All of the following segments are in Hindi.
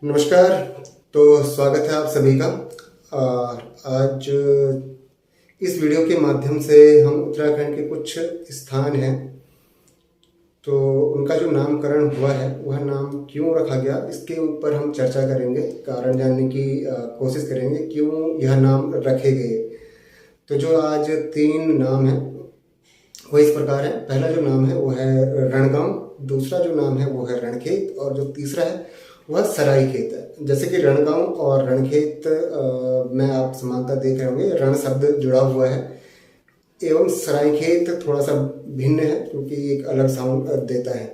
नमस्कार। तो स्वागत है आप सभी का। और आज इस वीडियो के माध्यम से हम उत्तराखंड के कुछ स्थान हैं, तो उनका जो नामकरण हुआ है वह नाम क्यों रखा गया इसके ऊपर हम चर्चा करेंगे, कारण जानने की कोशिश करेंगे क्यों यह नाम रखे गए। तो जो आज 3 नाम हैं वो इस प्रकार है। पहला जो नाम है वो है रणगांव, दूसरा जो नाम है वो है रणखेत, और जो तीसरा है वह सरायखेत है। जैसे कि रणगांव और रणखेत में आप समानता देख रहे होंगे, रण शब्द जुड़ा हुआ है, एवं सरायखेत थोड़ा सा भिन्न है क्योंकि एक अलग साउंड देता है।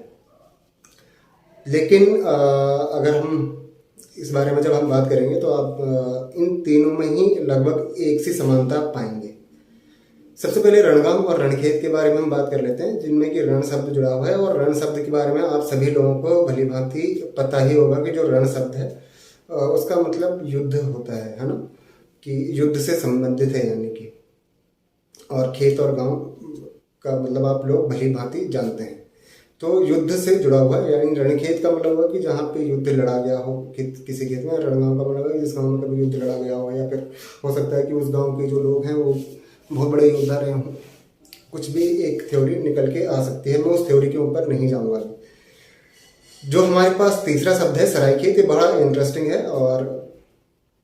लेकिन अगर हम इस बारे में जब हम बात करेंगे तो आप इन तीनों में ही लगभग एक सी समानता पाएंगे। सबसे पहले रणगांव और रणखेत के बारे में हम बात कर लेते हैं, जिनमें कि रण शब्द जुड़ा हुआ है। और रण शब्द के बारे में आप सभी लोगों को भली भांति पता ही होगा कि जो रण शब्द है उसका मतलब युद्ध होता है ना, कि युद्ध से संबंधित है यानी कि। और खेत और गांव का मतलब आप लोग भली भांति जानते हैं। तो युद्ध से जुड़ा हुआ है, यानी रणखेत का मतलब हुआ कि जहाँ पे युद्ध लड़ा गया हो किसी खेत में। रणगांव का मतलब है जिस गाँव में कभी युद्ध लड़ा गया हो, या फिर हो सकता है कि उस गाँव के जो लोग हैं वो बहुत बड़े योद्धा रहे हों। कुछ भी एक थ्योरी निकल के आ सकती है, मैं उस थ्योरी के ऊपर नहीं जाऊंगा। जो हमारे पास तीसरा शब्द है सरायखेत, ये बड़ा इंटरेस्टिंग है। और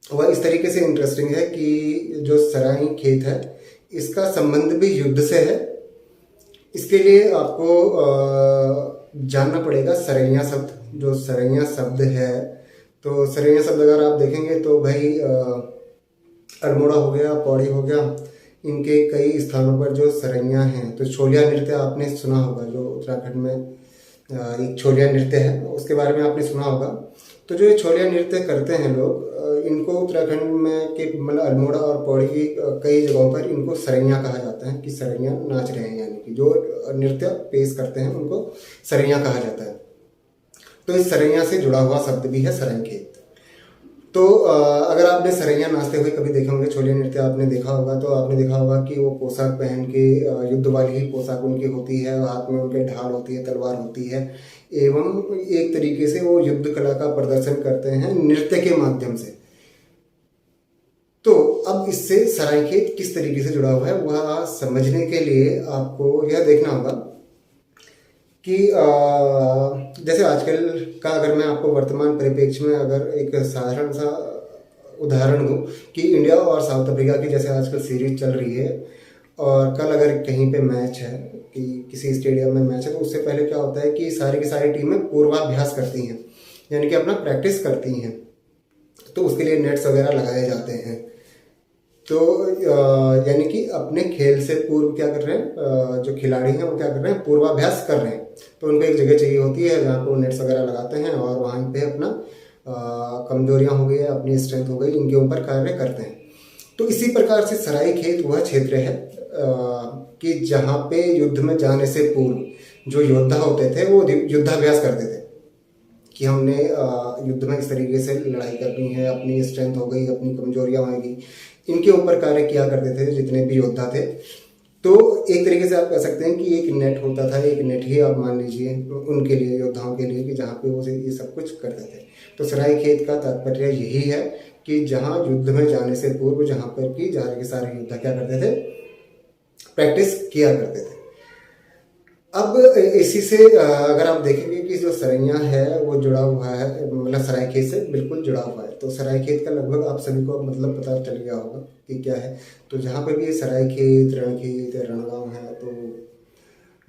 वह इस तरीके से इंटरेस्टिंग है कि जो सरायखेत है इसका संबंध भी युद्ध से है। इसके लिए आपको जानना पड़ेगा सरैया शब्द। जो सरैया शब्द है, तो सरैया शब्द अगर आप देखेंगे तो भाई अल्मोड़ा हो गया, पौड़ी हो गया, इनके कई स्थानों पर जो सरैया हैं। तो छोलिया नृत्य आपने सुना होगा, जो उत्तराखंड में एक छोलिया नृत्य है, उसके बारे में आपने सुना होगा। तो जो ये छोलिया नृत्य करते हैं लोग, इनको उत्तराखंड में के मतलब अल्मोड़ा और पौड़ी की कई जगहों पर इनको सरैया कहा जाता है, कि सरैया नाच रहे हैं, यानी कि जो नृत्य पेश करते हैं उनको सरैया कहा जाता है। तो इस सरैया से जुड़ा हुआ शब्द भी है सरायखेत। तो अगर आपने सरैया नाचते हुए कभी देखे होंगे, छोलिया नृत्य आपने देखा होगा, तो आपने देखा होगा कि वो पोशाक पहन के युद्ध वाली ही पोशाक उनकी होती है, हाथ में उनके ढाल होती है, तलवार होती है, एवं एक तरीके से वो युद्ध कला का प्रदर्शन करते हैं नृत्य के माध्यम से। तो अब इससे सरायखेत किस तरीके से जुड़ा हुआ है वह समझने के लिए आपको यह देखना होगा कि जैसे आजकल का, अगर मैं आपको वर्तमान परिप्रेक्ष्य में अगर एक साधारण सा उदाहरण दूं कि इंडिया और साउथ अफ्रीका की जैसे आजकल सीरीज चल रही है, और कल अगर कहीं पे मैच है कि किसी स्टेडियम में मैच है, तो उससे पहले क्या होता है कि सारी की सारी टीमें पूर्वाभ्यास करती हैं, यानी कि अपना प्रैक्टिस करती हैं। तो उसके लिए नेट्स वगैरह लगाए जाते हैं। तो यानी कि अपने खेल से पूर्व क्या कर रहे हैं, जो खिलाड़ी हैं वो क्या कर रहे हैं, पूर्वाभ्यास कर रहे हैं। तो उनको एक जगह चाहिए होती है जहाँ पर नेट्स वगैरह लगाते हैं, और वहाँ पे अपना कमजोरियाँ हो गई, अपनी स्ट्रेंथ हो गई, इनके ऊपर कार्य करते हैं। तो इसी प्रकार से सरायखेत वह क्षेत्र है कि जहाँ पे युद्ध में जाने से पूर्व जो योद्धा होते थे वो युद्धाभ्यास करते थे, कि हमने युद्ध में इस तरीके से लड़ाई करनी है, अपनी स्ट्रेंथ हो गई, अपनी कमजोरियाँ होंगी, इनके ऊपर कार्य किया करते थे जितने भी योद्धा थे। तो एक तरीके से आप कह सकते हैं कि एक नेट होता था, एक नेट ही आप मान लीजिए उनके लिए, योद्धाओं के लिए, कि जहाँ पे वो ये सब कुछ करते थे। तो सरायखेत का तात्पर्य यही है कि जहाँ युद्ध में जाने से पूर्व, जहाँ पर कि सारे योद्धा क्या करते थे, प्रैक्टिस किया करते थे। अब इसी से अगर आप देखेंगे कि जो सरैया है वो जुड़ा हुआ है, मतलब सरायखेत से बिल्कुल जुड़ा हुआ है। तो सरायखेत का लगभग आप सभी को मतलब पता चल गया होगा कि क्या है। तो जहाँ पे भी ये सरायखेत, रणखेत, रणगांव है, तो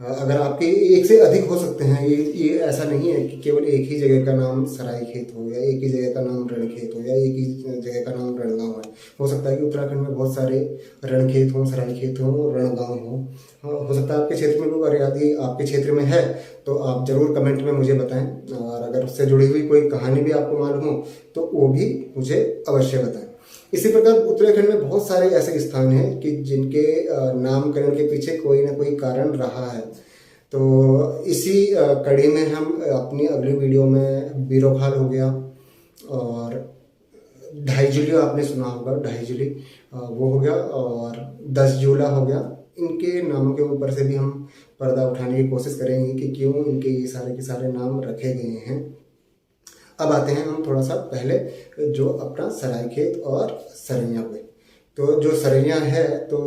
अगर आपके एक से अधिक हो सकते हैं, ये ऐसा नहीं है कि केवल एक ही जगह का नाम सरायखेत हो, या एक ही जगह का नाम रणखेत हो, या एक ही जगह का नाम रणगांव है। हो सकता है कि उत्तराखंड में बहुत सारे रणखेत हों, सरायखेत हों, रणगांव हों। हो सकता है आपके क्षेत्र में कोई, अगर यदि आपके क्षेत्र में है तो आप ज़रूर कमेंट में मुझे बताएं, और अगर उससे जुड़ी हुई कोई कहानी भी आपको मालूम हो तो वो भी मुझे अवश्य बताएं। इसी प्रकार उत्तराखंड में बहुत सारे ऐसे स्थान हैं कि जिनके नामकरण के पीछे कोई ना कोई कारण रहा है। तो इसी कड़ी में हम अपनी अगली वीडियो में बीरोखाल हो गया, और ढाईजुली आपने सुना होगा, ढाईजुली वो हो गया, और 10 जूला हो गया। इनके नामों के ऊपर से भी हम पर्दा उठाने की कोशिश करेंगे कि क्यों इनके ये सारे के सारे नाम रखे गए हैं। अब आते हैं हम थोड़ा सा पहले जो अपना सरायखेत और सरैया पे। तो जो सरैया है तो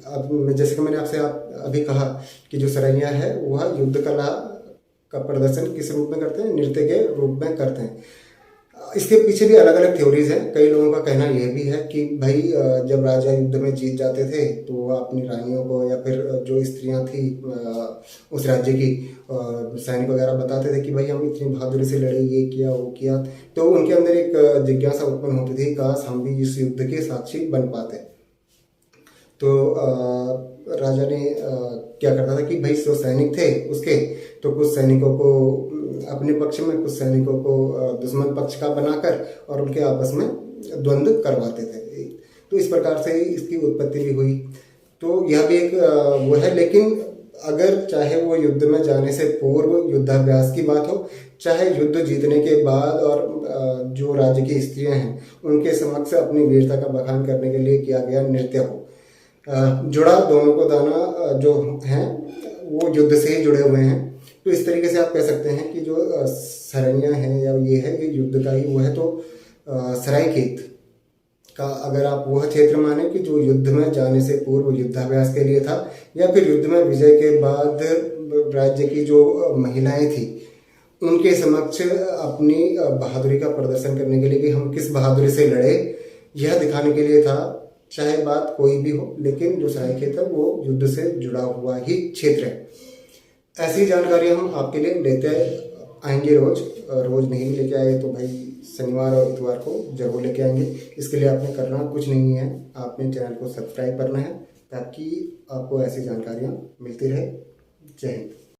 अब जैसे कि मैंने आपसे अभी कहा कि जो सरैया है वह युद्ध कला का प्रदर्शन किस रूप में करते हैं, नृत्य के रूप में करते हैं। इसके पीछे भी अलग अलग थ्योरीज हैं। कई लोगों का कहना यह भी है कि भाई जब राजा युद्ध में जीत जाते थे तो वह अपनी रानियों को या फिर जो स्त्रियां थी उस राज्य की सैनिक वगैरह बताते थे कि भाई हम इतनी बहादुरी से लड़े, ये किया वो किया। तो उनके अंदर एक जिज्ञासा उत्पन्न होती थी, काश हम भी इस युद्ध के साक्षी बन पाते। तो राजा ने क्या करता था कि भाई जो सैनिक थे उसके, तो कुछ सैनिकों को अपने पक्ष में, कुछ सैनिकों को दुश्मन पक्ष का बनाकर और उनके आपस में द्वंद्व करवाते थे। तो इस प्रकार से इसकी उत्पत्ति भी हुई। तो यह भी एक वो है। लेकिन अगर चाहे वो युद्ध में जाने से पूर्व युद्धाभ्यास की बात हो, चाहे युद्ध जीतने के बाद और जो राज्य की स्त्रियां हैं उनके समक्ष अपनी वीरता का बखान करने के लिए किया गया नृत्य हो, जुड़ा दोनों को दाना जो हैं वो युद्ध से ही जुड़े हुए हैं। तो इस तरीके से आप कह सकते हैं कि जो सरैया है या ये है, ये युद्ध का ही वो है। तो सरायखेत का अगर आप वह क्षेत्र माने कि जो युद्ध में जाने से पूर्व युद्धाभ्यास के लिए था, या फिर युद्ध में विजय के बाद राज्य की जो महिलाएं थी उनके समक्ष अपनी बहादुरी का प्रदर्शन करने के लिए कि हम किस बहादुरी से लड़े, यह दिखाने के लिए था। चाहे बात कोई भी हो, लेकिन जो सरायखेत है वो युद्ध से जुड़ा हुआ ही क्षेत्र है। ऐसी जानकारी हम आपके लिए लेते आएंगे रोज नहीं लेके आए तो भाई शनिवार और इतवार को जरूर लेके आएंगे। इसके लिए आपने करना कुछ नहीं है, आपने चैनल को सब्सक्राइब करना है ताकि आपको ऐसी जानकारियाँ मिलती रहे। जय हिंद।